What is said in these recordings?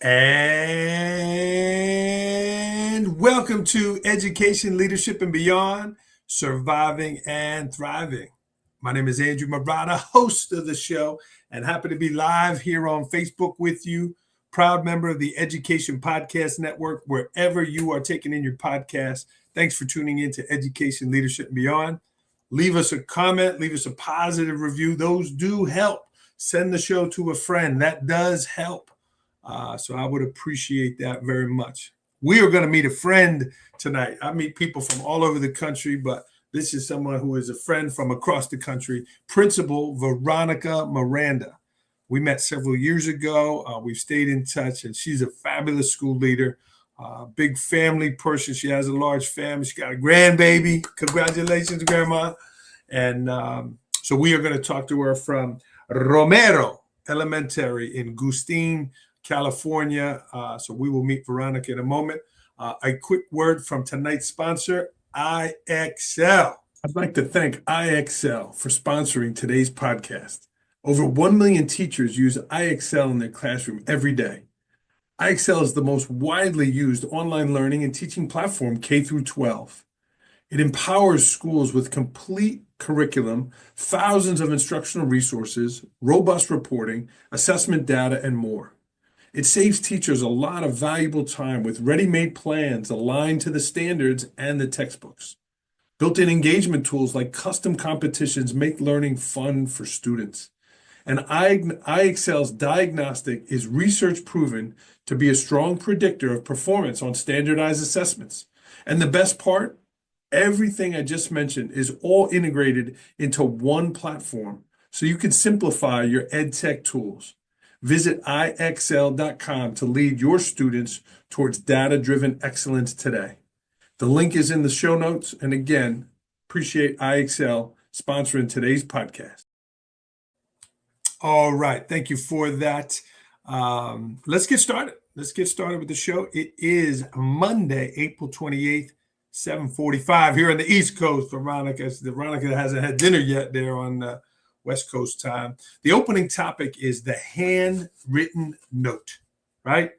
And welcome to Education, Leadership, and Beyond, Surviving and Thriving. My name is Andrew Miranda, host of the show, and happy to be live here on Facebook with you. Proud member of the Education Podcast Network, wherever you are taking in your podcast. Thanks for tuning in to Education, Leadership, and Beyond. Leave us a comment, leave us a positive review. Those do help. Send the show to a friend. That does help. So I would appreciate that very much. We are going to meet a friend tonight. I meet people from all over the country, but this is someone who is a friend from across the country, Principal Veronica Miranda. We met several years ago. We've stayed in touch, and she's a fabulous school leader, big family person. She has a large family. She got a grandbaby. Congratulations, Grandma. And so we are going to talk to her from Romero Elementary in Gustine, California. So we will meet Veronica in a moment. A quick word from tonight's sponsor, IXL. I'd like to thank IXL for sponsoring today's podcast. Over 1 million teachers use IXL in their classroom every day. IXL is the most widely used online learning and teaching platform K through 12. It empowers schools with complete curriculum, thousands of instructional resources, robust reporting, assessment data, and more. It saves teachers a lot of valuable time with ready-made plans aligned to the standards and the textbooks. Built-in engagement tools like custom competitions make learning fun for students. And IXL's diagnostic is research proven to be a strong predictor of performance on standardized assessments. And the best part, everything I just mentioned is all integrated into one platform, so you can simplify your EdTech tools. Visit IXL.com to lead your students towards data-driven excellence today. The link is in the show notes. And again, appreciate IXL sponsoring today's podcast. All right. Thank you for that. Let's get started. Let's get started with the show. It is Monday, April 28th, 7:45 here on the East Coast. Veronica hasn't had dinner yet there on West Coast time. The opening topic is the handwritten note, right?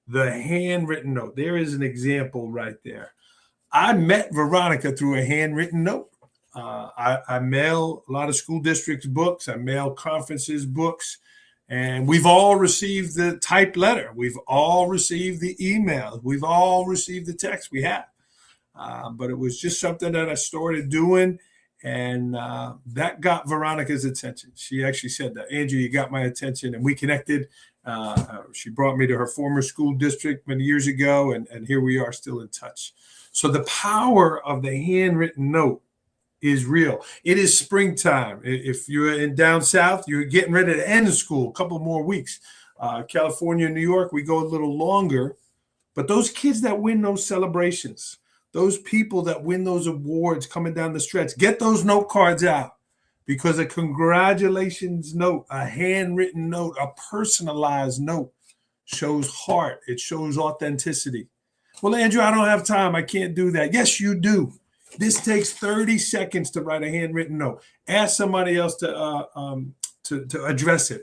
The handwritten note. There is an example right there. I met Veronica through a handwritten note. I mail a lot of school districts books. I mail conferences books. And we've all received the typed letter. We've all received the emails. We've all received the text. We have. But it was just something that I started doing. And that got Veronica's attention. She actually said that, Andrew, you got my attention. And we connected. She brought me to her former school district many years ago. And here we are still in touch. So the power of the handwritten note is real. It is springtime. If you're in down south, you're getting ready to end school, a couple more weeks. California, New York, we go a little longer. But those kids that win those celebrations, those people that win those awards coming down the stretch, get those note cards out, because a congratulations note, a handwritten note, a personalized note shows heart. It shows authenticity. Well, Andrew, I don't have time. I can't do that. Yes, you do. This takes 30 seconds to write a handwritten note. Ask somebody else to address it.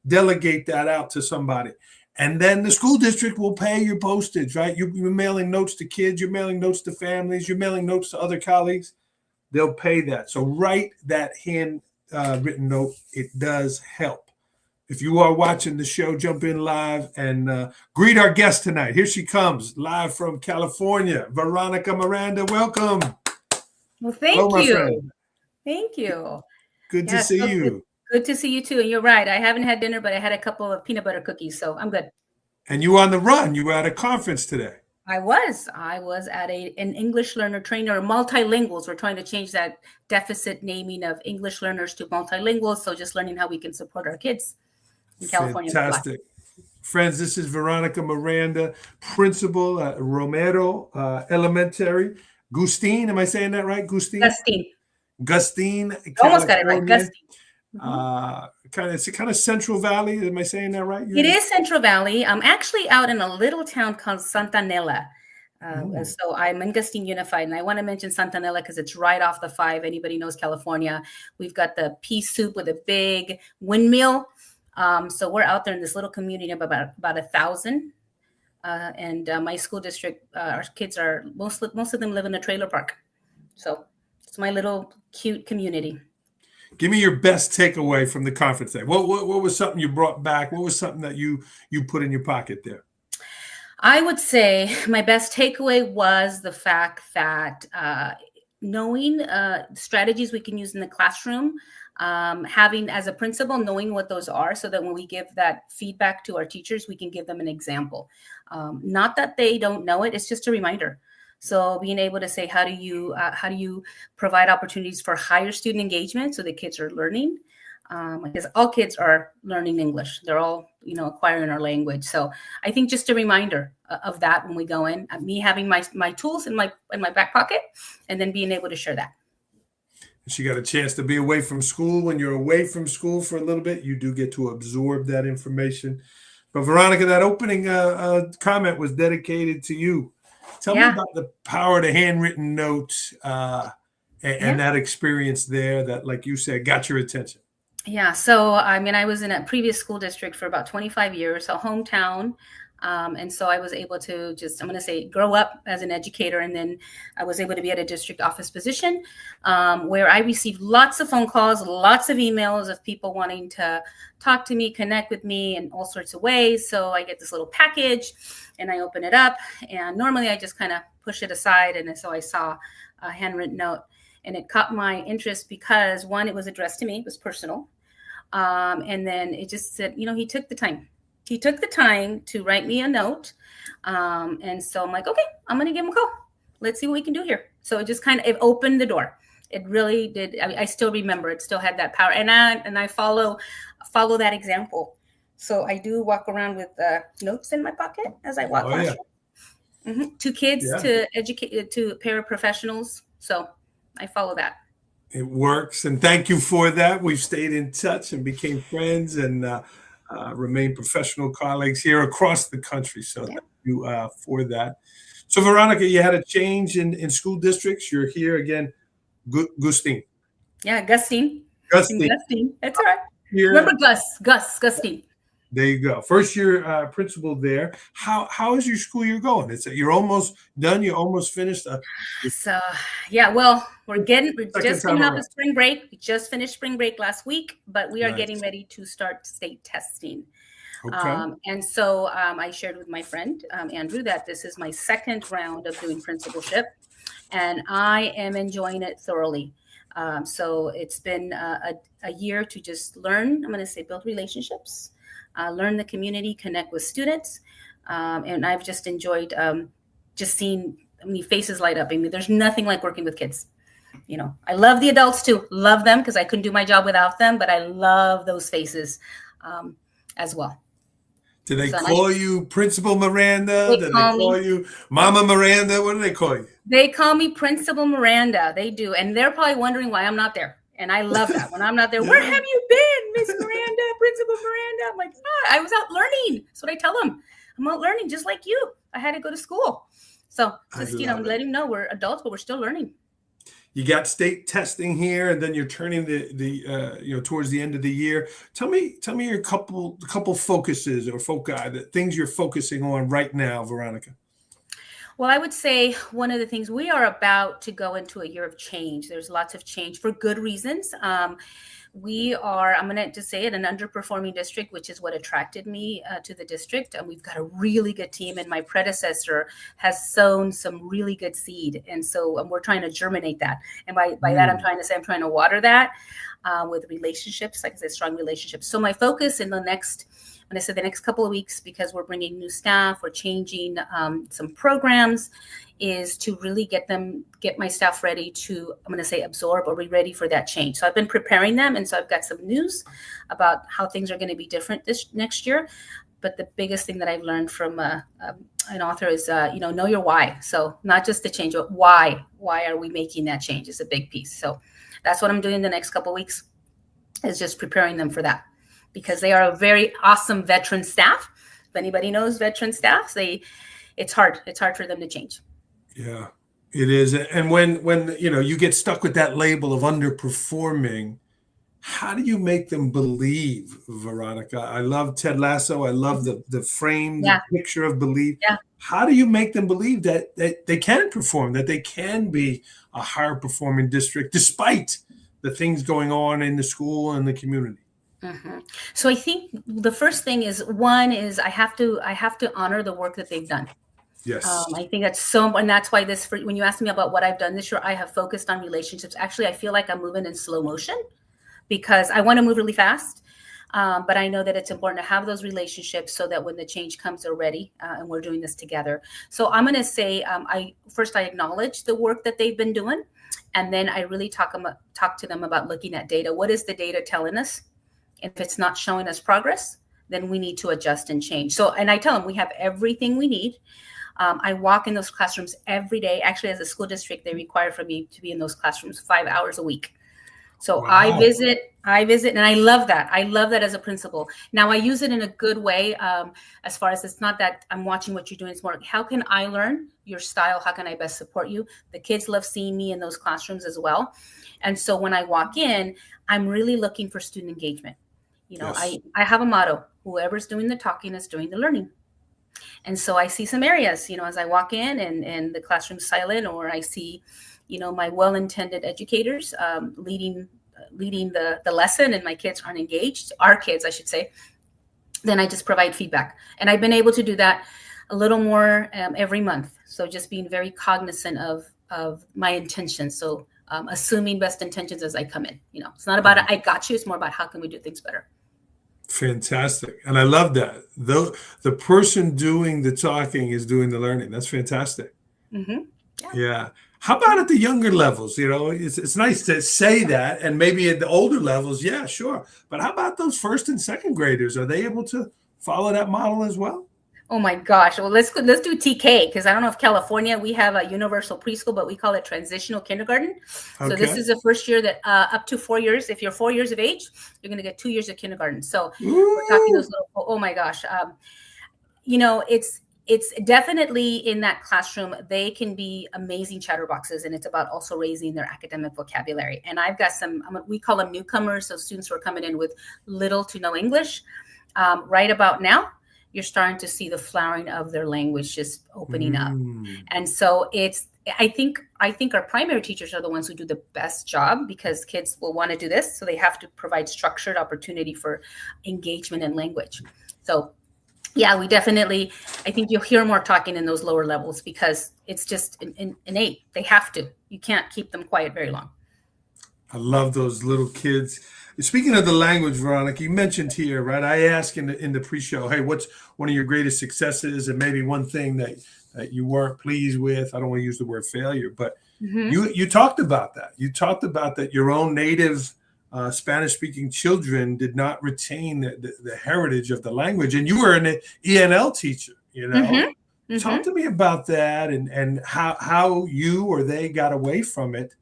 Delegate that out to somebody. And then the school district will pay your postage, right? You're mailing notes to kids. You're mailing notes to families. You're mailing notes to other colleagues. They'll pay that. So write that handwritten note. It does help. If you are watching the show, jump in live and greet our guest tonight. Here she comes, live from California. Veronica Miranda, welcome. Well, Hello, thank my you. friend. Thank you. Good to Yeah, see so good. you. Good to see you too. And you're right. I haven't had dinner, but I had a couple of peanut butter cookies, so I'm good. And you on the run. You were at a conference today. I was at an English learner trainer, multilinguals. We're trying to change that deficit naming of English learners to multilinguals. So just learning how we can support our kids in California. Fantastic. Friends, this is Veronica Miranda, principal at Romero Elementary. Gustine, am I saying that right? Gustine? Gustine. Gustine, Almost got it right. California. Gustine. It's kind of Central Valley. Am I saying that right? It is Central Valley. I'm actually out in a little town called Santanella. So I'm in Gustine Unified, and I want to mention Santanella because it's right off the 5. Anybody knows California. We've got the pea soup with a big windmill. So we're out there in this little community of about 1,000. And my school district, our kids are, most of them live in a trailer park. So it's my little cute community. Give me your best takeaway from the conference day. What was something you brought back? What was something that you put in your pocket there? I would say my best takeaway was the fact that knowing strategies we can use in the classroom, having as a principal, knowing what those are so that when we give that feedback to our teachers, we can give them an example. Not that they don't know it, it's just a reminder. So being able to say, how do you provide opportunities for higher student engagement so the kids are learning? Because all kids are learning English. They're all, acquiring our language. So I think just a reminder of that when we go in, me having my tools in my back pocket, and then being able to share that. She got a chance to be away from school. When you're away from school for a little bit, you do get to absorb that information. But Veronica, that opening comment was dedicated to you. Tell me about the power of the handwritten notes and that experience there that, like you said, got your attention. Yeah. So, I was in a previous school district for about 25 years, a hometown. And so I was able to grow up as an educator. And then I was able to be at a district office position where I received lots of phone calls, lots of emails of people wanting to talk to me, connect with me in all sorts of ways. So I get this little package and I open it up. And normally I just kind of push it aside. And so I saw a handwritten note. And it caught my interest because, one, it was addressed to me. It was personal. And then it just said, he took the time. He took the time to write me a note. And so I'm like, okay, I'm going to give him a call. Let's see what we can do here. So it just it opened the door. It really did. I still remember it still had that power. And I follow that example. So I do walk around with notes in my pocket as I walk. To kids, to educate, to paraprofessionals. So I follow that. It works. And thank you for that. We've stayed in touch and became friends and remain professional colleagues here across the country. So thank you for that. So Veronica, you had a change in school districts. You're here again, Gustine. Yeah, Gustine. Gustine. That's all right. Remember Gustine. There you go. First year principal there. How is your school year going? You're almost done. You almost finished. Well, we're just coming out of spring break. We just finished spring break last week, but we are getting ready to start state testing. Okay. And so I shared with my friend Andrew that this is my second round of doing principalship, and I am enjoying it thoroughly. So it's been a year to just learn. I'm going to say build relationships. Learn the community, connect with students. And I've just enjoyed just seeing faces light up. There's nothing like working with kids. I love the adults too. Love them because I couldn't do my job without them, but I love those faces as well. Do they call you Principal Miranda? Do they call you Mama Miranda? What do they call you? They call me Principal Miranda. They do. And they're probably wondering why I'm not there. And I love that. When I'm not there, where have you been, Miss Miranda, Principal Miranda? I'm like, I was out learning. That's what I tell them. I'm out learning just like you. I had to go to school. So just, let him know we're adults, but we're still learning. You got state testing here, and then you're turning the towards the end of the year. Tell me your couple focuses or foci, the things you're focusing on right now, Veronica. Well, I would say one of the things, we are about to go into a year of change. There's lots of change for good reasons. We are, I'm going to just say it, an underperforming district, which is what attracted me to the district. And we've got a really good team. And my predecessor has sown some really good seed. And so we're trying to germinate that. And by that, I'm trying to water that with relationships, like I said, strong relationships. So my focus in the next couple of weeks, because we're bringing new staff, we're changing some programs, is to really get my staff ready to, I'm going to say, absorb or be ready for that change. So I've been preparing them. And so I've got some news about how things are going to be different this next year. But the biggest thing that I've learned from an author is, know your why. So not just the change, but why are we making that change is a big piece. So that's what I'm doing the next couple of weeks, is just preparing them for that, because they are a very awesome veteran staff. If anybody knows veteran staff, it's hard for them to change. Yeah, it is. And when you get stuck with that label of underperforming, how do you make them believe, Veronica? I love Ted Lasso. I love the frame, the picture of belief. Yeah. How do you make them believe that they can perform, that they can be a higher performing district despite the things going on in the school and the community? Mm-hmm. So I think the first thing is I have to honor the work that they've done. Yes. I think that's and that's why when you asked me about what I've done this year, I have focused on relationships. Actually, I feel like I'm moving in slow motion because I want to move really fast. But I know that it's important to have those relationships so that when the change comes, they're ready, and we're doing this together. So I'm going to say, I acknowledge the work that they've been doing, and then I really talk to them about looking at data. What is the data telling us? If it's not showing us progress, then we need to adjust and change. So, and I tell them we have everything we need. I walk in those classrooms every day. Actually, as a school district, they require for me to be in those classrooms 5 hours a week. So wow. I visit, and I love that. I love that as a principal. Now I use it in a good way. As far as it's not that I'm watching what you're doing. It's more like, how can I learn your style? How can I best support you? The kids love seeing me in those classrooms as well. And so when I walk in, I'm really looking for student engagement. Yes. I have a motto: whoever's doing the talking is doing the learning. And so I see some areas, as I walk in and the classroom's silent, or I see, my well-intended educators leading the lesson, and my kids aren't engaged, our kids, I should say, then I just provide feedback. And I've been able to do that a little more every month. So just being very cognizant of my intentions. So assuming best intentions as I come in. It's not about I got you. It's more about how can we do things better. Fantastic. And I love that. The person doing the talking is doing the learning. That's fantastic. Mm-hmm. Yeah. How about at the younger levels? It's nice to say that, and maybe at the older levels, yeah, sure. But how about those first and second graders? Are they able to follow that model as well? Oh my gosh. Well, let's do TK, because I don't know if California, we have a universal preschool, but we call it transitional kindergarten. Okay. So this is the first year that up to 4 years, if you're 4 years of age, you're going to get 2 years of kindergarten. So we're talking those little, oh my gosh. It's definitely in that classroom, they can be amazing chatterboxes, and it's about also raising their academic vocabulary. And I've got we call them newcomers. So students who are coming in with little to no English. Right about now, you're starting to see the flowering of their language just opening up. And so I think our primary teachers are the ones who do the best job, because kids will want to do this. So they have to provide structured opportunity for engagement in language. So yeah, I think you'll hear more talking in those lower levels, because it's just innate. They have to. You can't keep them quiet very long. I love those little kids. Speaking of the language, Veronica, you mentioned here, right? I asked in the pre-show, hey, what's one of your greatest successes, and maybe one thing that you weren't pleased with? I don't want to use the word failure, but you talked about that. You talked about that your own native Spanish-speaking children did not retain the heritage of the language, and you were an ENL teacher. Talk to me about that, and how you or they got away from it.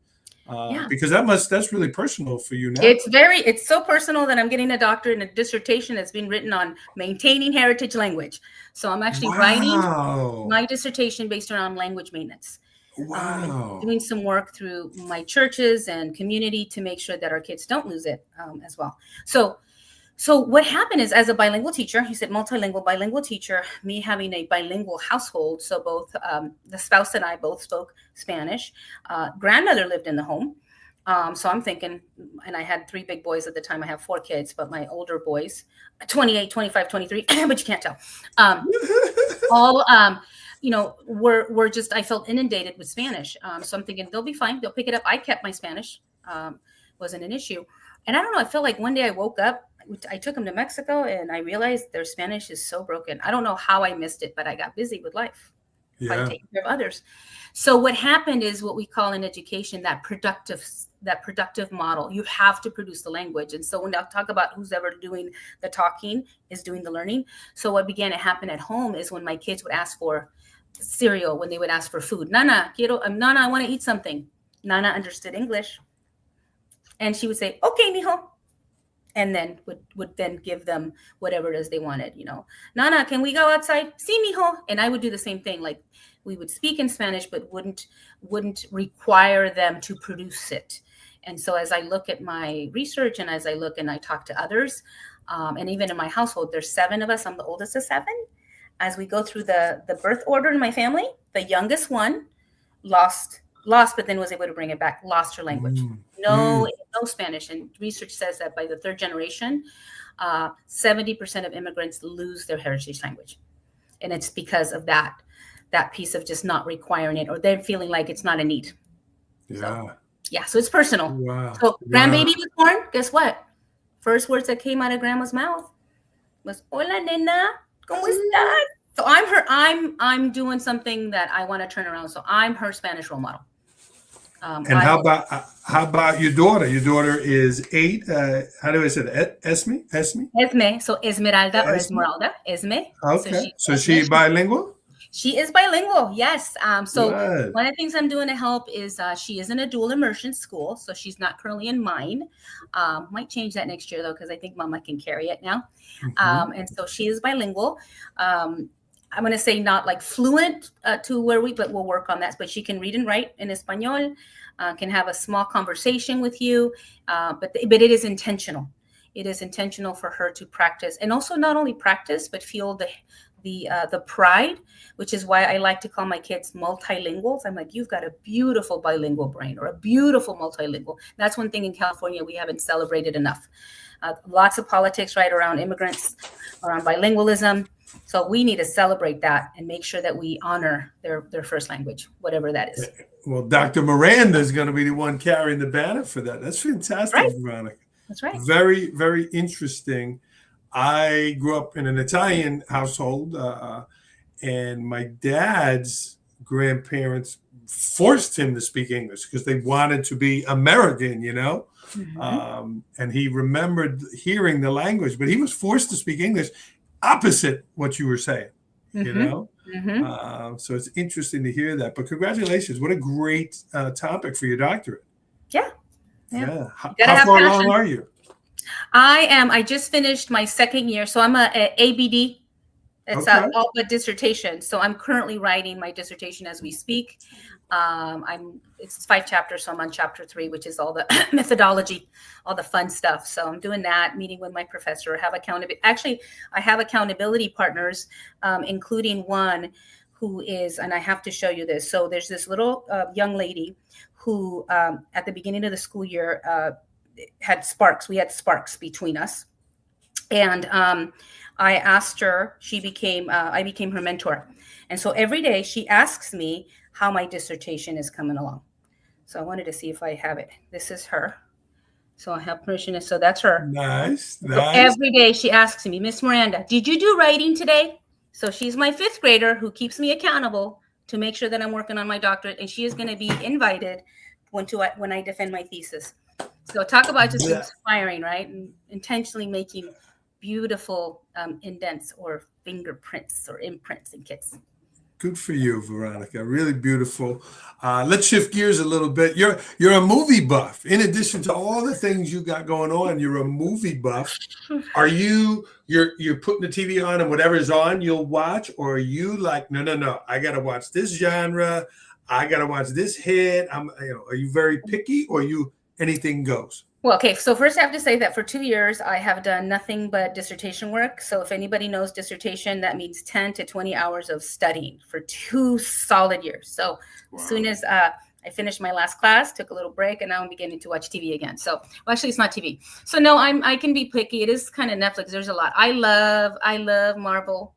Because that's really personal for you now. It's so personal that I'm getting a doctorate and a dissertation that's been written on maintaining heritage language. So I'm actually writing my dissertation based around language maintenance. Wow. Doing some work through my churches and community to make sure that our kids don't lose it as well. So what happened is, as a bilingual teacher, you said multilingual, bilingual teacher, me having a bilingual household. So both the spouse and I both spoke Spanish. Grandmother lived in the home. So I'm thinking, and I had 3 big boys at the time. I have 4 kids, but my older boys, 28, 25, 23, but you can't tell. All, were just, I felt inundated with Spanish. So I'm thinking they'll be fine. They'll pick it up. I kept my Spanish, wasn't an issue. And I don't know, I felt like one day I woke up, I took them to Mexico and I realized their Spanish is so broken. I don't know how I missed it, but I got busy with life by taking care of others. So what happened is what we call in education, that productive model. You have to produce the language. And so when I talk about who's ever doing the talking is doing the learning. So what began to happen at home is when my kids would ask for cereal, when they would ask for food, Nana, Nana, I want to eat something. Nana understood English. And she would say, okay, mijo. And then would then give them whatever it is they wanted, Nana, can we go outside? Sí, mijo. And I would do the same thing. Like we would speak in Spanish, but wouldn't require them to produce it. And so as I look at my research and as I look and I talk to others, and even in my household, there's 7 of us. I'm the oldest of 7. As we go through the birth order in my family, the youngest one lost, but then was able to bring it back, lost her language. No Spanish. And research says that by the 3rd generation, 70% of immigrants lose their heritage language. And it's because of that piece of just not requiring it, or they're feeling like it's not a need. So it's personal. Wow. So grandbaby was born. Guess what? First words that came out of grandma's mouth was "Hola, nena, ¿cómo estás?" So I'm doing something that I want to turn around. So I'm her Spanish role model. And how about your daughter? Your daughter is 8. How do I say that? Esme? Esme. So Esmeralda or Esmeralda. Esme. Okay. So she bilingual? She is bilingual. Yes. So one of the things I'm doing to help is she is in a dual immersion school. So she's not currently in mine. Might change that next year though, because I think Mama can carry it now. And so she is bilingual. I'm going to say not like fluent but we'll work on that. But she can read and write in Espanol, can have a small conversation with you. But it is intentional. It is intentional for her to practice, and also not only practice, but feel the pride, which is why I like to call my kids multilinguals. I'm like, you've got a beautiful bilingual brain or a beautiful multilingual. That's one thing in California we haven't celebrated enough. Lots of politics right around immigrants, around bilingualism. So we need to celebrate that and make sure that we honor their first language, whatever that is. Well, Dr. Miranda is going to be the one carrying the banner for that. That's fantastic, right. Veronica. That's right. Very, very interesting. I grew up in an Italian household, and my dad's grandparents forced him to speak English because they wanted to be American, and he remembered hearing the language, but he was forced to speak English, opposite what you were saying, so it's interesting to hear that. But congratulations. What a great topic for your doctorate. Yeah. How far along are you? I just finished my 2nd year. So I'm a ABD. It's all but dissertation. So I'm currently writing my dissertation as we speak. It's 5 chapters. So I'm on chapter 3, which is all the methodology, all the fun stuff. So I'm doing that, meeting with my professor, Actually, I have accountability partners, including one who is, and I have to show you this. So there's this little young lady who at the beginning of the school year had sparks. We had sparks between us. And I asked her, I became her mentor. And so every day she asks me how my dissertation is coming along. So I wanted to see if I have it. This is her. So I have permission. So that's her. Nice. So every day she asks me, Miss Miranda, did you do writing today? So she's my 5th grader who keeps me accountable to make sure that I'm working on my doctorate. And she is going to be invited when I defend my thesis. So talk about just inspiring, right? And intentionally making beautiful indents or fingerprints or imprints in kids. Good for you, Veronica. Really beautiful. Let's shift gears a little bit. You're a movie buff. In addition to all the things you got going on, you're a movie buff. Are you're putting the TV on and whatever's on you'll watch, or are you like, no, I got to watch this genre. I got to watch this hit. Are you very picky, or anything goes? Well, okay. So first I have to say that for 2 years, I have done nothing but dissertation work. So if anybody knows dissertation, that means 10 to 20 hours of studying for 2 solid years. So as soon as I finished my last class, took a little break, and now I'm beginning to watch TV again. So, well, actually, it's not TV. So no, I can be picky. It is kind of Netflix. There's a lot. I love Marvel.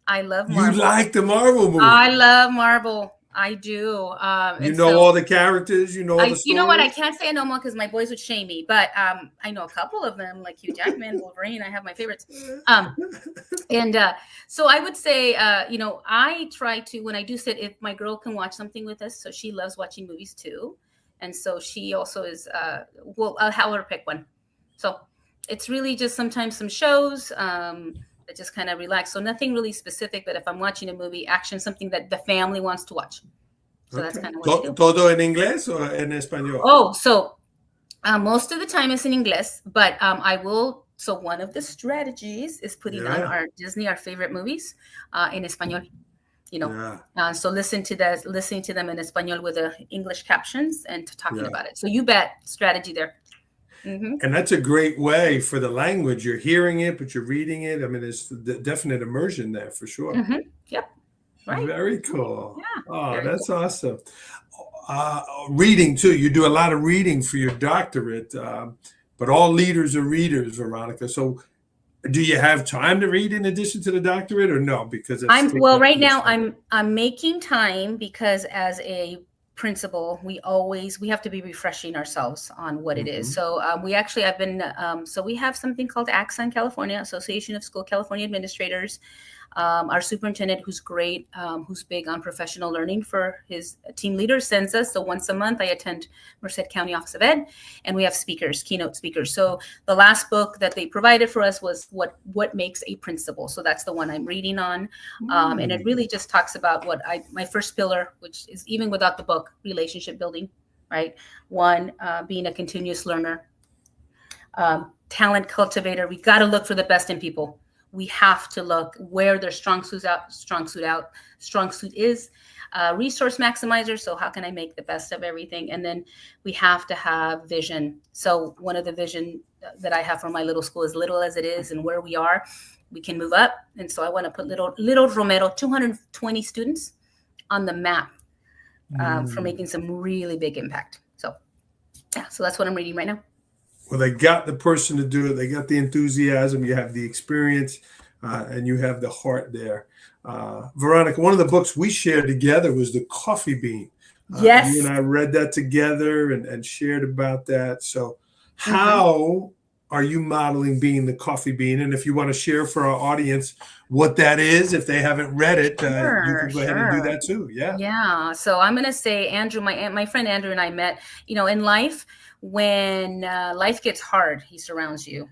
I love You Marvel. like the Marvel movie? I love Marvel. I do. You know all the characters. You know all the stories. You know what? I can't say I know more because my boys would shame me. But I know a couple of them, like Hugh Jackman, Wolverine. I have my favorites. So I would say, I try to, when I do sit, if my girl can watch something with us, so she loves watching movies too, and so she also is. I'll have her pick one. So it's really just sometimes some shows. That just kind of relax. So nothing really specific, but if I'm watching a movie, action, something that the family wants to watch. So that's kind of what I do. ¿Todo en inglés o en español? Oh, so most of the time it's in English, but I will. So one of the strategies is putting on our Disney, our favorite movies, in español. So listening to them in español with the English captions and talking about it. So you bet, strategy there. Mm-hmm. And that's a great way for the language. You're hearing it, but you're reading it. I mean, there's the definite immersion there for sure. Mm-hmm. Yep. Right. Very cool. Yeah. Oh, that's awesome. Reading too. You do a lot of reading for your doctorate, but all leaders are readers, Veronica. So do you have time to read in addition to the doctorate or no? Because right now I'm making time because as a principal, we have to be refreshing ourselves on what it is. So we have something called AXA in California, Association of School California Administrators. Our superintendent, who's great, who's big on professional learning for his team leaders, sends us. So once a month, I attend Merced County Office of Ed, and we have speakers, keynote speakers. So the last book that they provided for us was What Makes a Principal. So that's the one I'm reading on, and it really just talks about my first pillar, which is even without the book, relationship building, right? One, being a continuous learner, talent cultivator. We got to look for the best in people. We have to look where their strong suit is, resource maximizer. So how can I make the best of everything? And then we have to have vision. So one of the vision that I have for my little school is little as it is and where we are, we can move up. And so I want to put little Romero, 220 students on the map for making some really big impact. So that's what I'm reading right now. Well, they got the person to do it. They got the enthusiasm. You have the experience, and you have the heart there. Veronica, one of the books we shared together was The Coffee Bean. Yes. You and I read that together and shared about that. So how are you modeling being the coffee bean? And if you want to share for our audience what that is, if they haven't read it, you can go ahead and do that too. Yeah. Yeah. So I'm going to say, Andrew, my friend Andrew and I met, in life. When life gets hard, he surrounds you.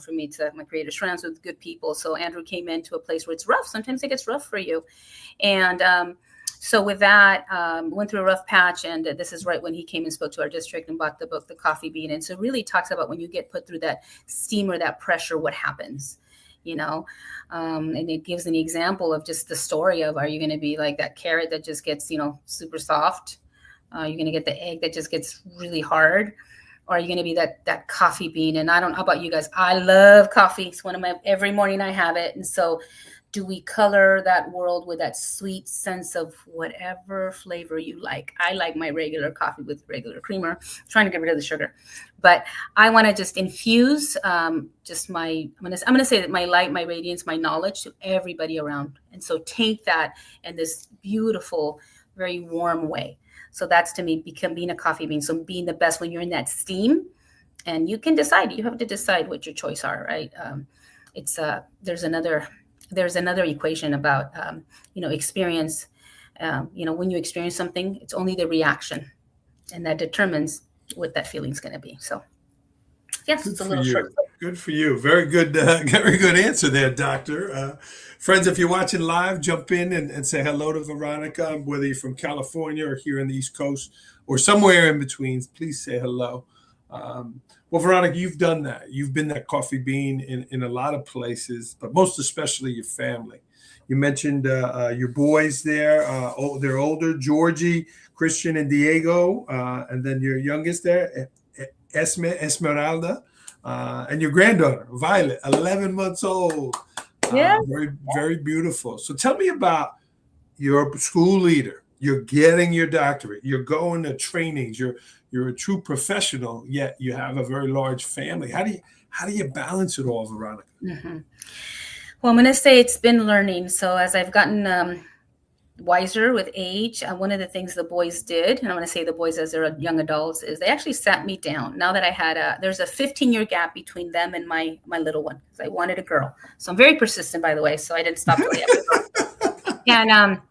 For me, my creator surrounds with good people. So Andrew came into a place where it's rough. Sometimes it gets rough for you. And so with that, went through a rough patch. And this is right when he came and spoke to our district and bought the book, The Coffee Bean. And so it really talks about when you get put through that steam or that pressure, what happens, and it gives an example of just the story of, are you going to be like that carrot that just gets, super soft? You're going to get the egg that just gets really hard, or are you going to be that coffee bean? And I don't know about you guys. I love coffee. It's one of every morning I have it. And so do we color that world with that sweet sense of whatever flavor you like? I like my regular coffee with regular creamer, I'm trying to get rid of the sugar, but I want to just infuse I'm going to say that my light, my radiance, my knowledge to everybody around. And so take that in this beautiful, very warm way. So that's, to me, being a coffee bean. So being the best when you're in that steam, and you can decide. You have to decide what your choice are, right? There's another equation about experience. When you experience something, it's only the reaction, and that determines what that feeling's going to be. So yes, it's a little short. Good for you. Very good. Very good answer there, Doctor. Friends, if you're watching live, jump in and say hello to Veronica, whether you're from California or here on the East Coast or somewhere in between. Please say hello. Well, Veronica, you've done that. You've been that coffee bean in a lot of places, but most especially your family. You mentioned your boys there. They're older, Georgie, Christian, and Diego, and then your youngest there, Esmeralda, and your granddaughter, Violet, 11 months old. Yeah. Very, very beautiful. So tell me about your school leader. You're getting your doctorate. You're going to trainings. You're a true professional. Yet you have a very large family. How do you balance it all, Veronica? Mm-hmm. Well, I'm going to say it's been learning. So as I've gotten wiser with age, one of the things the boys did, and I'm going to say the boys as they're young adults, is they actually sat me down. Now that I had there's a 15-year gap between them and my little one, because I wanted a girl. So I'm very persistent, by the way. So I didn't stop till they had a girl.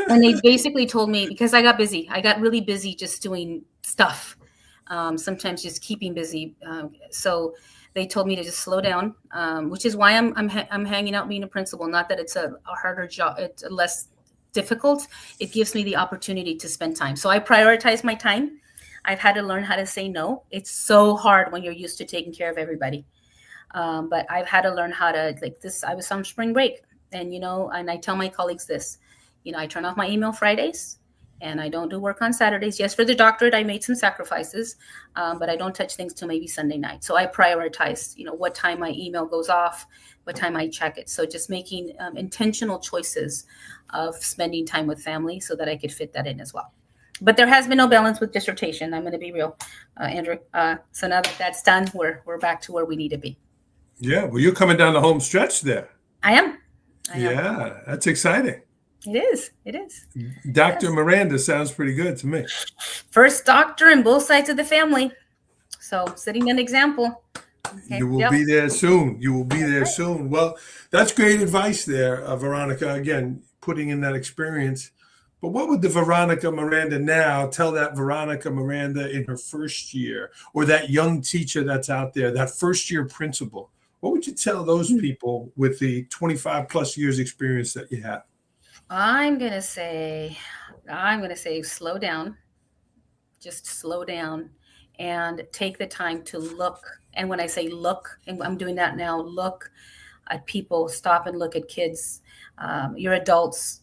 And they basically told me, because I got busy. I got really busy just doing stuff. Sometimes just keeping busy. So they told me to just slow down, which is why I'm hanging out being a principal. Not that it's a harder job. It's less difficult. It gives me the opportunity to spend time. So I prioritize my time. I've had to learn how to say no. It's so hard when you're used to taking care of everybody. But I've had to learn how to, like this, I was on spring break, and, and I tell my colleagues this, I turn off my email Fridays, and I don't do work on Saturdays. Yes, for the doctorate, I made some sacrifices, but I don't touch things till maybe Sunday night. So I prioritize, what time my email goes off, what time I check it. So just making intentional choices of spending time with family so that I could fit that in as well. But there has been no balance with dissertation. I'm going to be real, Andrew. So now that that's done, we're back to where we need to be. Yeah, well, you're coming down the home stretch there. I am. Yeah, that's exciting. It is. Dr. Miranda sounds pretty good to me. First doctor in both sides of the family. So setting an example. Okay. You will be there soon. You will be there soon. Well, that's great advice there, Veronica. Again, putting in that experience. But what would the Veronica Miranda now tell that Veronica Miranda in her first year, or that young teacher that's out there, that first year principal? What would you tell those people with the 25 plus years experience that you have? I'm going to say slow down. Just slow down and take the time to look. And when I say look, and I'm doing that now, look at people, stop and look at kids, your adults,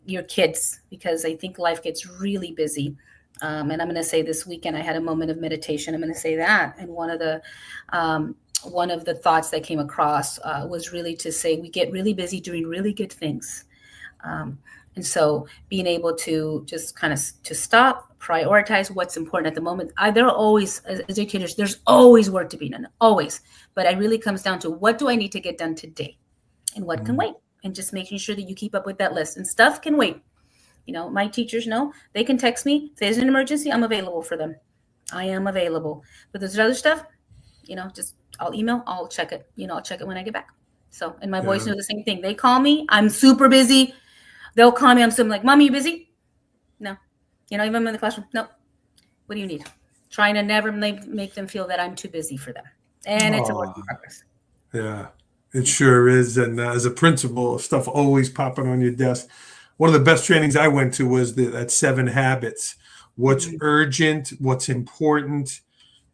your kids, because I think life gets really busy. And I'm going to say this weekend, I had a moment of meditation. I'm going to say that. And one of the thoughts that came across was really to say, we get really busy doing really good things. And so being able to just kind of to stop, prioritize what's important at the moment. There are always, as educators, there's always work to be done, always. But it really comes down to, what do I need to get done today and what can wait? And just making sure that you keep up with that list. And stuff can wait. My teachers know they can text me. If there's an emergency, I'm available for them. I am available. But there's other stuff, just I'll email, I'll check it. I'll check it when I get back. So, and my boys know the same thing. They call me, I'm super busy. They'll call me, I'm like, Mommy, you busy? No. Even in the classroom, no. What do you need? Trying to never make them feel that I'm too busy for them. And it's a work in progress. Yeah, it sure is. And as a principal, stuff always popping on your desk. One of the best trainings I went to was that 7 habits. What's urgent, what's important,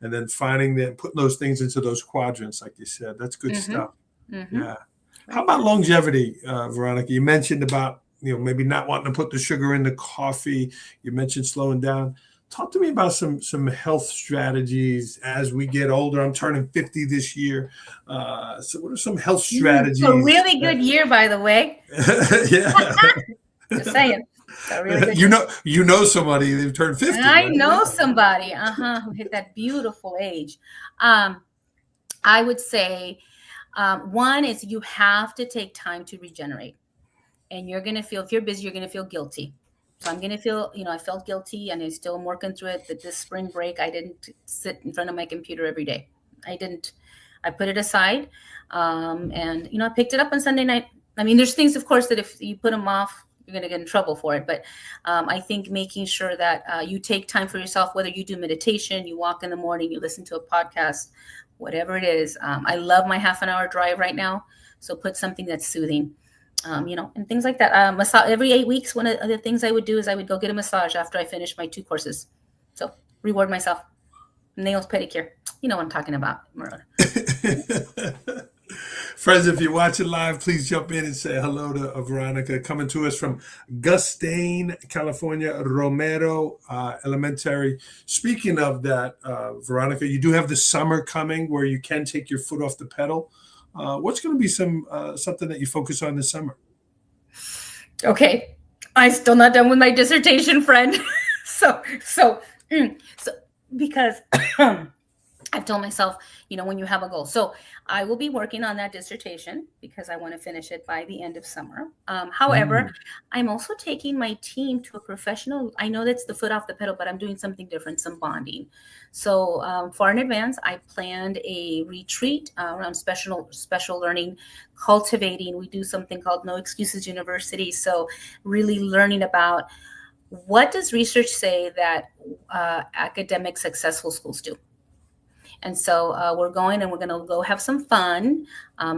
and then putting those things into those quadrants, like you said. That's good stuff. Yeah. How about longevity, Veronica? You mentioned about, maybe not wanting to put the sugar in the coffee. You mentioned slowing down. Talk to me about some health strategies as we get older. I'm turning 50 this year. So what are some health strategies? A really good year, by the way. Yeah. Just saying. Really you know somebody who turned 50. I know somebody, who hit that beautiful age. I would say one is you have to take time to regenerate. And you're going to feel, if you're busy, you're going to feel guilty. So I'm going to feel, I felt guilty, and I still am working through it. But this spring break, I didn't sit in front of my computer every day. I didn't. I put it aside. And, I picked it up on Sunday night. I mean, there's things, of course, that if you put them off, you're going to get in trouble for it. But I think making sure that you take time for yourself, whether you do meditation, you walk in the morning, you listen to a podcast, whatever it is. I love my half-an-hour drive right now. So put something that's soothing. And things like that. Massage every 8 weeks. One of the things I would do is I would go get a massage after I finish my 2 courses. So reward myself. Nails, pedicure. You know what I'm talking about, Marona. Friends, if you're watching live, please jump in and say hello to Veronica, coming to us from Gustine, California, Romero Elementary. Speaking of that, Veronica, you do have the summer coming where you can take your foot off the pedal. What's going to be something that you focus on this summer? Okay. I'm still not done with my dissertation, friend. So because I've told myself, when you have a goal. So I will be working on that dissertation because I want to finish it by the end of summer. However, I'm also taking my team to a professional. I know that's the foot off the pedal, but I'm doing something different, some bonding. So far in advance, I planned a retreat around special learning, cultivating. We do something called No Excuses University. So really learning about what does research say that academic successful schools do. And so we're going and we're going to go have some fun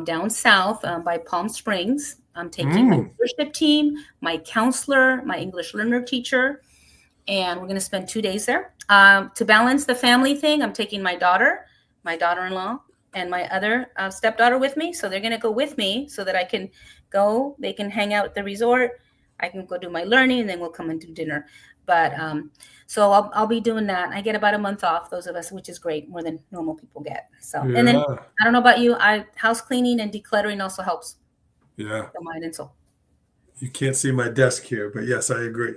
down south by Palm Springs. I'm taking my leadership team, my counselor, my English learner teacher, and we're going to spend 2 days there. To balance the family thing, I'm taking my daughter-in-law, and my other stepdaughter with me. So they're going to go with me so that I can go. They can hang out at the resort. I can go do my learning, and then we'll come and do dinner. But so I'll be doing that. I get about a month off, those of us, which is great, more than normal people get. So, and then I don't know about you, house cleaning and decluttering also helps. Yeah. The mind and soul. You can't see my desk here, but yes, I agree.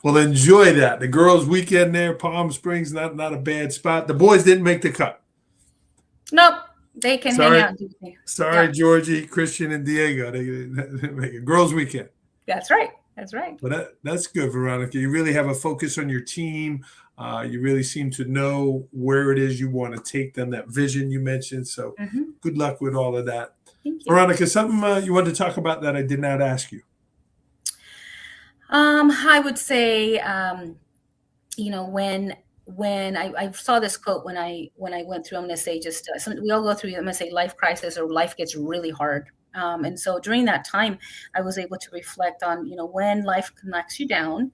Well, enjoy that. The girls' weekend there, Palm Springs, not a bad spot. The boys didn't make the cut. Nope. They can hang out. Sorry, Georgie, Christian, and Diego. They didn't make it. Girls' weekend. That's right. That's right. But that's good, Veronica. You really have a focus on your team. You really seem to know where it is you want to take them, that vision you mentioned. So good luck with all of that. Thank you. Veronica, something you wanted to talk about that I did not ask you? I would say, when I saw this quote when I went through, I'm going to say we all go through, I'm going to say life crisis or life gets really hard. And so during that time, I was able to reflect on, when life knocks you down.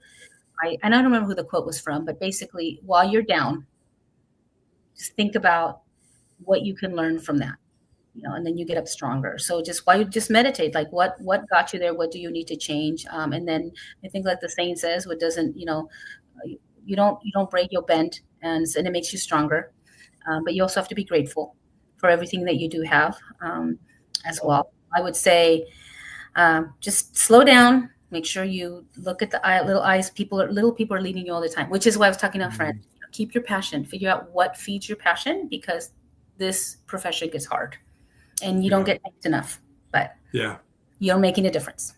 I don't remember who the quote was from, but basically while you're down, just think about what you can learn from that, and then you get up stronger. So while you just meditate, like what got you there? What do you need to change? And then I think like the saying says, what doesn't, you don't break, you'll bend, and it makes you stronger. But you also have to be grateful for everything that you do have as well. I would say just slow down. Make sure you look at the little eyes. Little people are leading you all the time, which is why I was talking to a friend. Keep your passion. Figure out what feeds your passion, because this profession gets hard and you don't get paid enough. But you're making a difference.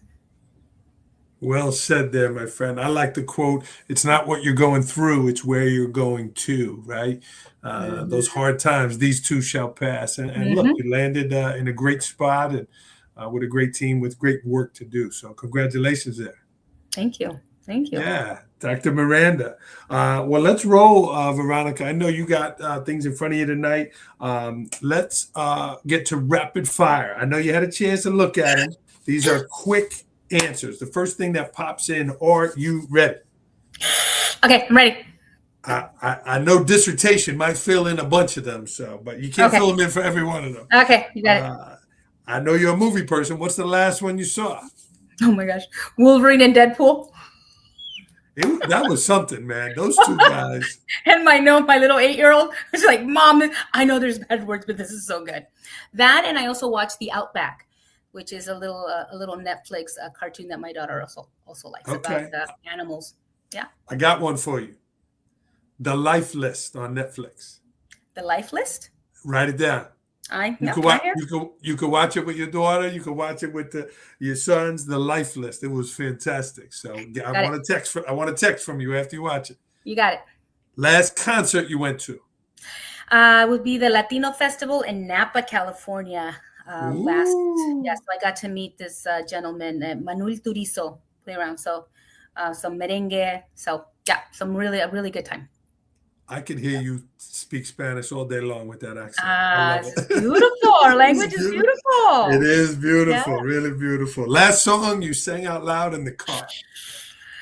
Well said there, my friend. I like the quote, it's not what you're going through, it's where you're going to, right? Those hard times, these too shall pass. And look, you landed in a great spot and with a great team with great work to do. So congratulations there. Thank you. Thank you. Yeah, Dr. Miranda. Well, let's roll, Veronica. I know you got things in front of you tonight. Let's get to rapid fire. I know you had a chance to look at them. These are quick answers. The first thing that pops in, are you ready? Okay, I'm ready. I know dissertation might fill in a bunch of them, but you can't fill them in for every one of them. Okay, you got it. I know you're a movie person. What's the last one you saw? Oh my gosh, Wolverine and Deadpool. That was something, man. Those two guys. And my little 8-year-old was like, Mom, I know there's bad words, but this is so good. That, and I also watched The Outback, which is a little Netflix cartoon that my daughter also likes about animals. Yeah. I got one for you. The Life List on Netflix. The Life List? Write it down. You could watch it with your daughter. You could watch it with your sons. The Life List. It was fantastic. So I want a text from you after you watch it. You got it. Last concert you went to? Would be the Latino Festival in Napa, California. So I got to meet this gentleman, Manuel Turizo, play around. So some merengue. So a really good time. I could hear you speak Spanish all day long with that accent. It's beautiful. Our language is beautiful. It is beautiful, really beautiful. Last song you sang out loud in the car.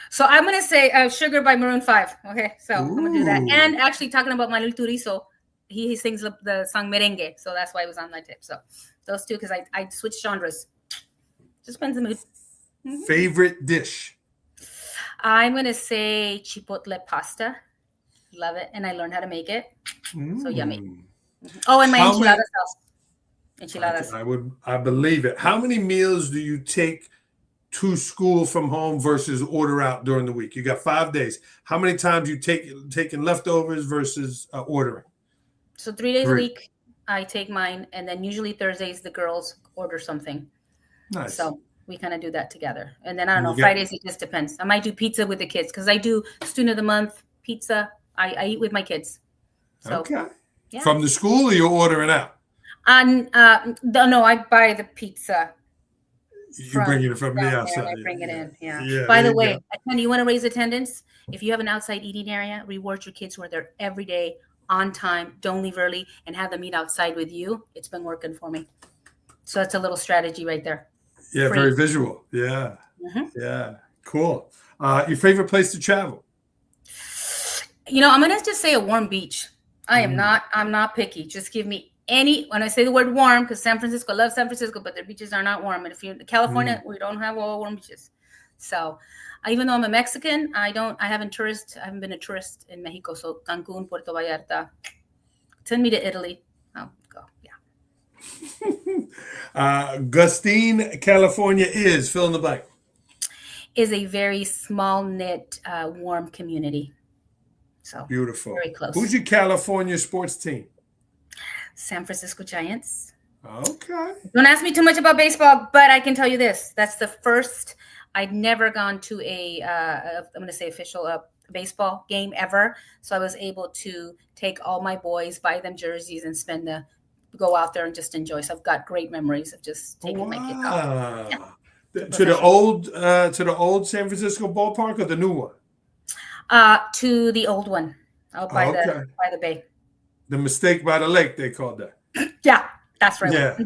So I'm going to say Sugar by Maroon 5. Okay, so I'm going to do that. And actually talking about Manuel Turizo, he sings the song Merengue. So that's why it was on my tip. So those two, because I switched genres. Just depends on the mood. Favorite dish? I'm going to say chipotle pasta. Love it. And I learned how to make it. So yummy. Oh, and my enchilada sauce. Enchiladas. I believe it. How many meals do you take to school from home versus order out during the week? You got 5 days. How many times you taking leftovers versus ordering? So 3 days a 3. week, I take mine, and then usually Thursdays the girls order something. Nice. So we kind of do that together. And then I don't know, You got- Fridays it just depends. I might do pizza with the kids because I do student of the month pizza. I eat with my kids. So, Okay. yeah. From the school, or you're ordering out? No, I buy the pizza. You bring it from the down there, outside. and I bring it in. Yeah. Yeah, By there the you way, go. I tell you want to raise attendance. If you have an outside eating area, reward your kids who are there every day, on time, don't leave early, and have them eat outside with you. It's been working for me. So that's a little strategy right there. Yeah, Free. very visual. Yeah. Mhm. Yeah. Cool. Your favorite place to travel? I'm gonna just say a warm beach. I'm not picky. Just give me when I say the word warm, because San Francisco, I love San Francisco, but their beaches are not warm. And if you're in California, we don't have all warm beaches. So even though I'm a Mexican, I haven't been a tourist in Mexico. So Cancun, Puerto Vallarta, send me to Italy. I'll go. Yeah. Gustine, California is fill in the blank. Is a very small knit, warm community. So Beautiful. Very close. Who's your California sports team? San Francisco Giants. Okay. Don't ask me too much about baseball, but I can tell you this. That's the first. I'd never gone to I'm going to say official baseball game ever. So I was able to take all my boys, buy them jerseys, and go out there and just enjoy. So I've got great memories of just taking my kids out. Yeah. To the old San Francisco ballpark or the new one? To the old one, out by the bay. The Mistake by the Lake, they called that. Yeah, that's right. Yeah.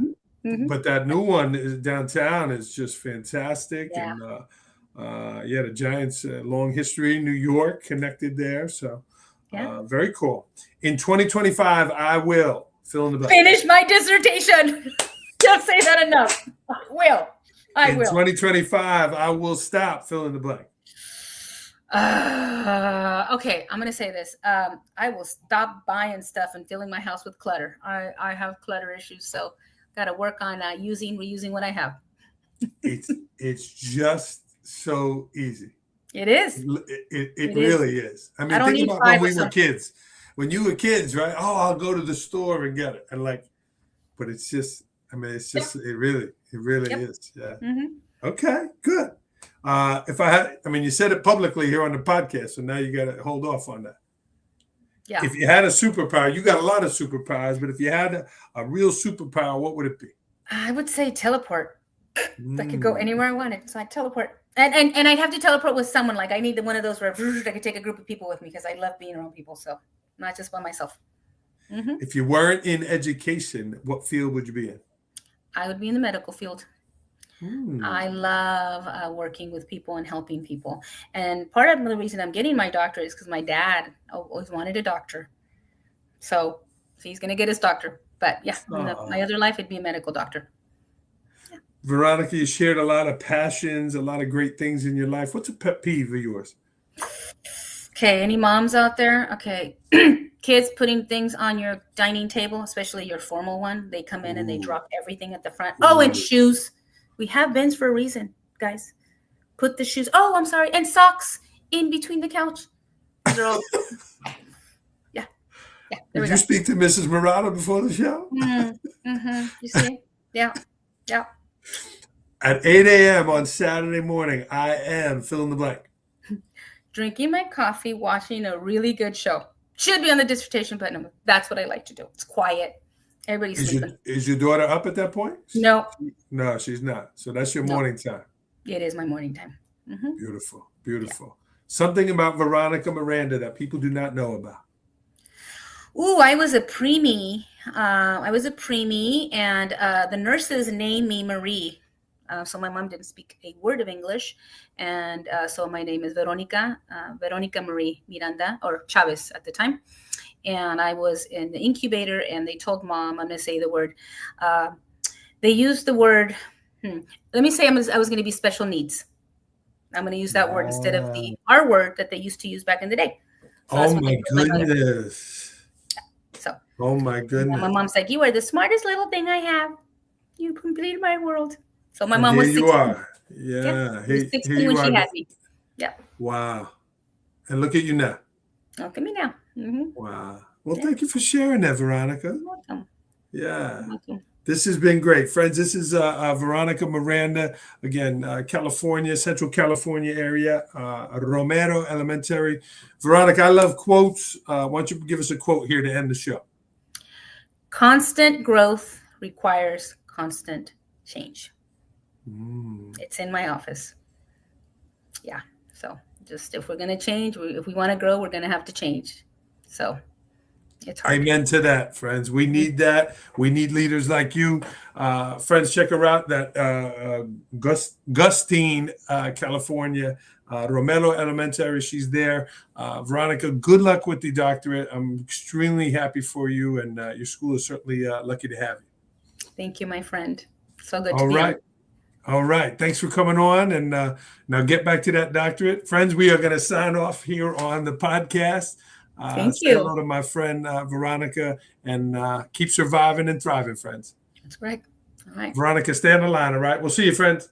Mm-hmm. But that new one is downtown is just fantastic. Yeah. And the Giants, long history, New York connected there. So very cool. In 2025, I will fill in the blank. Finish my dissertation. Don't say that enough. I will. In 2025, I will stop fill in the blank. Okay, I'm gonna say this. I will stop buying stuff and filling my house with clutter. I have clutter issues, so got to work on reusing what I have. It's just so easy. It is. It really is. I mean, think about when we were kids. When you were kids, right? Oh, I'll go to the store and get it, and but it's just. I mean, it's just. It really is. Yeah. Mm-hmm. Okay. Good. You said it publicly here on the podcast, so now you got to hold off on that. Yeah. If you had a superpower, you got a lot of superpowers, but if you had a real superpower, what would it be? I would say teleport. I could go anywhere I wanted, so I'd teleport. And I'd have to teleport with someone. Like I need one of those where I could take a group of people with me because I love being around people, so not just by myself. Mm-hmm. If you weren't in education, what field would you be in? I would be in the medical field. I love working with people and helping people. And part of the reason I'm getting my doctorate is because my dad always wanted a doctor. So he's going to get his doctor. But yeah, in my other life, it'd be a medical doctor. Yeah. Veronica, you shared a lot of passions, a lot of great things in your life. What's a pet peeve of yours? Okay, any moms out there? Okay, kids putting things on your dining table, especially your formal one. They come in and they drop everything at the front. Oh, and shoes. We have bins for a reason, guys. Put the shoes. Oh, I'm sorry. And socks in between the couch. Yeah. Did you speak to Mrs. Miranda before the show? Mm-hmm. You see? Yeah. At 8 a.m. on Saturday morning, I am fill in the blank. Drinking my coffee, watching a really good show. Should be on the dissertation, but no, that's what I like to do. It's quiet. Everybody's sleeping. Is your daughter up at that point? No. No, she's not. So that's your morning time. It is my morning time. Mm-hmm. Beautiful. Yeah. Something about Veronica Miranda that people do not know about. Ooh, I was a preemie. And the nurses named me Marie. So my mom didn't speak a word of English. And so my name is Veronica Marie Miranda, or Chavez at the time. And I was in the incubator, and they told mom, I'm going to say the word. They used the word, let me say I was going to be special needs. I'm going to use that word instead of the R word that they used to use back in the day. So oh, my goodness. So. Oh, my goodness. My mom's like, you are the smartest little thing I have. You completed my world. So my mom was 16. Yeah. She was Here 16 you when she are. had me. Yeah. Wow. And look at you now. Look at me now. Wow. Well, Yeah. thank you for sharing that, Veronica. You're welcome. Yeah. You're welcome. This has been great, friends. This is Veronica Miranda, again, California, Central California area, Romero Elementary. Veronica, I love quotes. Why don't you give us a quote here to end the show? Constant growth requires constant change. Mm. It's in my office. Yeah. So just if we're going to change, if we want to grow, we're going to have to change. So it's hard. Amen to that, friends. We need that. We need leaders like you. Friends, check her out, that Gustine, California, Romero Elementary. She's there. Veronica, good luck with the doctorate. I'm extremely happy for you, and your school is certainly lucky to have you. Thank you, my friend. So good to All be right. on. All right. Thanks for coming on. And now get back to that doctorate. Friends, we are going to sign off here on the podcast. Thank Say you. hello to my friend Veronica, and keep surviving and thriving, friends. That's right. All right. Veronica, stay on the line, all right? We'll see you, friends.